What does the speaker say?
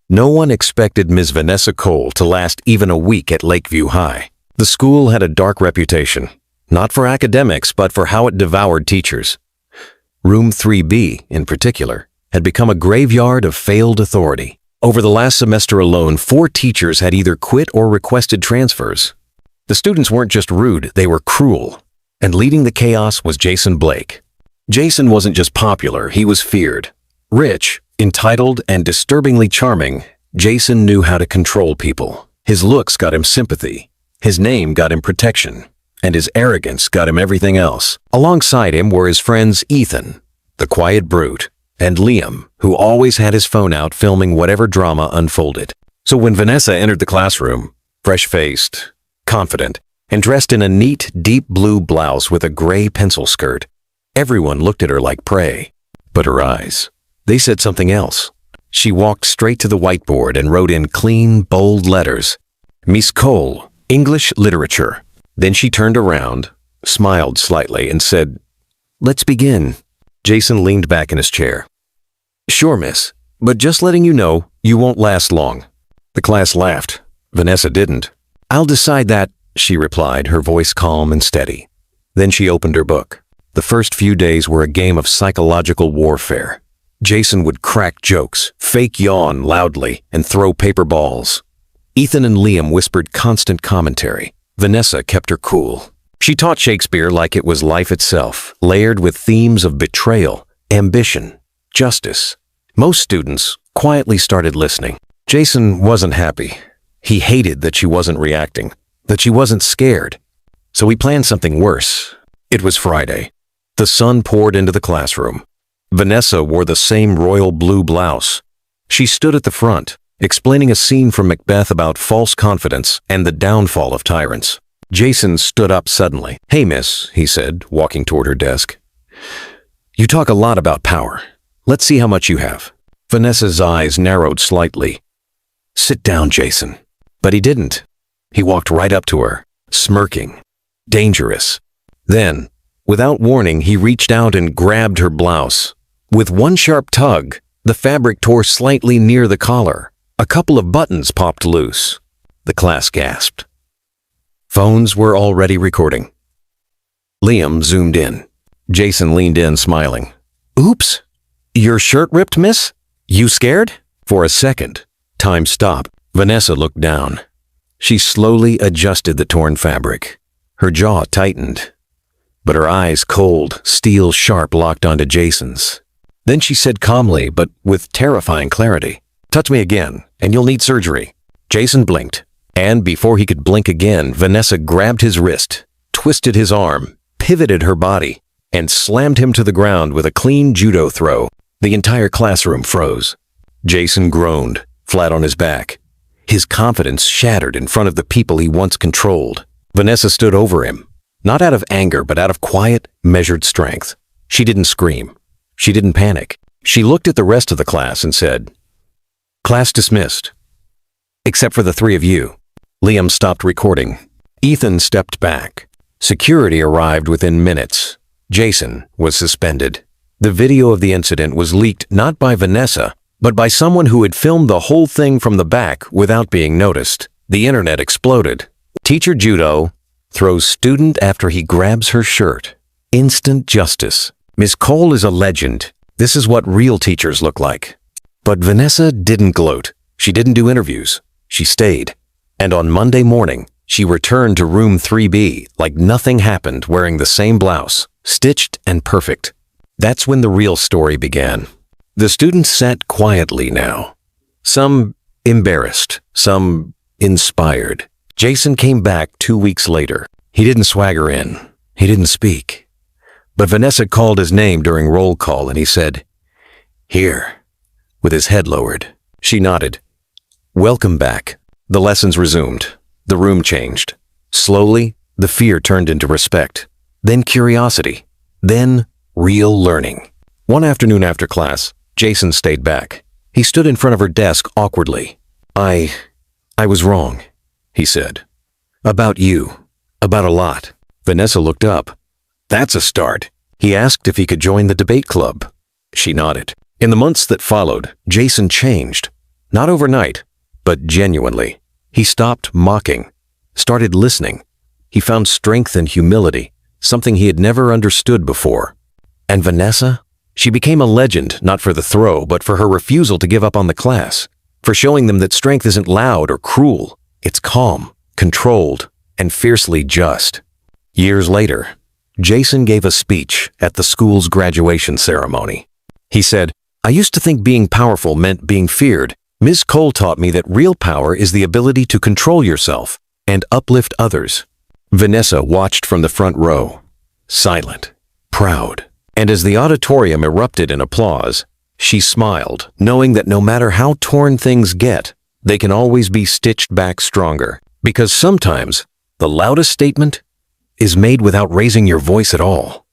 No one expected Ms. Vanessa Cole to last even a week at Lakeview High. The school had a dark reputation, not for academics, but for how it devoured teachers. Room 3B, in particular, had become a graveyard of failed authority. Over the last semester alone, 4 teachers had either quit or requested transfers. The students weren't just rude, they were cruel. And leading the chaos was Jason Blake. Jason wasn't just popular, he was feared. Rich, entitled, and disturbingly charming, Jason knew how to control people. His looks got him sympathy, his name got him protection, and his arrogance got him everything else. Alongside him were his friends Ethan, the quiet brute, and Liam, who always had his phone out filming whatever drama unfolded. So when Vanessa entered the classroom, fresh-faced, confident, and dressed in a neat, deep blue blouse with a gray pencil skirt, everyone looked at her like prey. But her eyes, they said something else. She walked straight to the whiteboard and wrote in clean, bold letters, "Miss Cole, English Literature." Then she turned around, smiled slightly, and said, "Let's begin." Jason leaned back in his chair. "Sure, miss, but just letting you know, you won't last long." The class laughed. Vanessa didn't. "I'll decide that," she replied, her voice calm and steady. Then she opened her book. The first few days were a game of psychological warfare. Jason would crack jokes, fake yawn loudly, and throw paper balls. Ethan and Liam whispered constant commentary. Vanessa kept her cool. She taught Shakespeare like it was life itself, layered with themes of betrayal, ambition, justice. Most students quietly started listening. Jason wasn't happy. He hated that she wasn't reacting, that she wasn't scared. So he planned something worse. It was Friday. The sun poured into the classroom. Vanessa wore the same royal blue blouse. She stood at the front, explaining a scene from Macbeth about false confidence and the downfall of tyrants. Jason stood up suddenly. "Hey, miss," he said, walking toward her desk. "You talk a lot about power. Let's see how much you have." Vanessa's eyes narrowed slightly. "Sit down, Jason." But he didn't. He walked right up to her, smirking, dangerous. Then, without warning, he reached out and grabbed her blouse. With one sharp tug, the fabric tore slightly near the collar. A couple of buttons popped loose. The class gasped. Phones were already recording. Liam zoomed in. Jason leaned in, smiling. "Oops, your shirt ripped, miss? You scared?" For a second, time stopped. Vanessa looked down. She slowly adjusted the torn fabric. Her jaw tightened, but her eyes, cold, steel sharp, locked onto Jason's. Then she said calmly, but with terrifying clarity, "Touch me again, and you'll need surgery." Jason blinked, and before he could blink again, Vanessa grabbed his wrist, twisted his arm, pivoted her body, and slammed him to the ground with a clean judo throw. The entire classroom froze. Jason groaned, flat on his back. His confidence shattered in front of the people he once controlled. Vanessa stood over him, not out of anger, but out of quiet, measured strength. She didn't scream. She didn't panic. She looked at the rest of the class and said, "Class dismissed. Except for the 3 of you." Liam stopped recording. Ethan stepped back. Security arrived within minutes. Jason was suspended. The video of the incident was leaked not by Vanessa, but by someone who had filmed the whole thing from the back without being noticed. The internet exploded. Teacher Judo throws student after he grabs her shirt. Instant justice. Miss Cole is a legend. This is what real teachers look like. But Vanessa didn't gloat. She didn't do interviews. She stayed. And on Monday morning, she returned to room 3B like nothing happened, wearing the same blouse, stitched and perfect. That's when the real story began. The students sat quietly now. Some embarrassed, some inspired. Jason came back 2 weeks later. He didn't swagger in. He didn't speak. But Vanessa called his name during roll call and he said, "Here," with his head lowered. She nodded. "Welcome back." The lessons resumed. The room changed. Slowly, the fear turned into respect. Then curiosity. Then real learning. One afternoon after class, Jason stayed back. He stood in front of her desk awkwardly. I was wrong," he said. "About you. About a lot." Vanessa looked up. "That's a start." He asked if he could join the debate club. She nodded. In the months that followed, Jason changed. Not overnight, but genuinely. He stopped mocking, started listening. He found strength and humility, something he had never understood before. And Vanessa? She became a legend, not for the throw, but for her refusal to give up on the class, for showing them that strength isn't loud or cruel. It's calm, controlled, and fiercely just. Years later, Jason gave a speech at the school's graduation ceremony. He said, "I used to think being powerful meant being feared. Ms. Cole taught me that real power is the ability to control yourself and uplift others." Vanessa watched from the front row, silent, proud. And as the auditorium erupted in applause, she smiled, knowing that no matter how torn things get, they can always be stitched back stronger. Because sometimes, the loudest statement is made without raising your voice at all.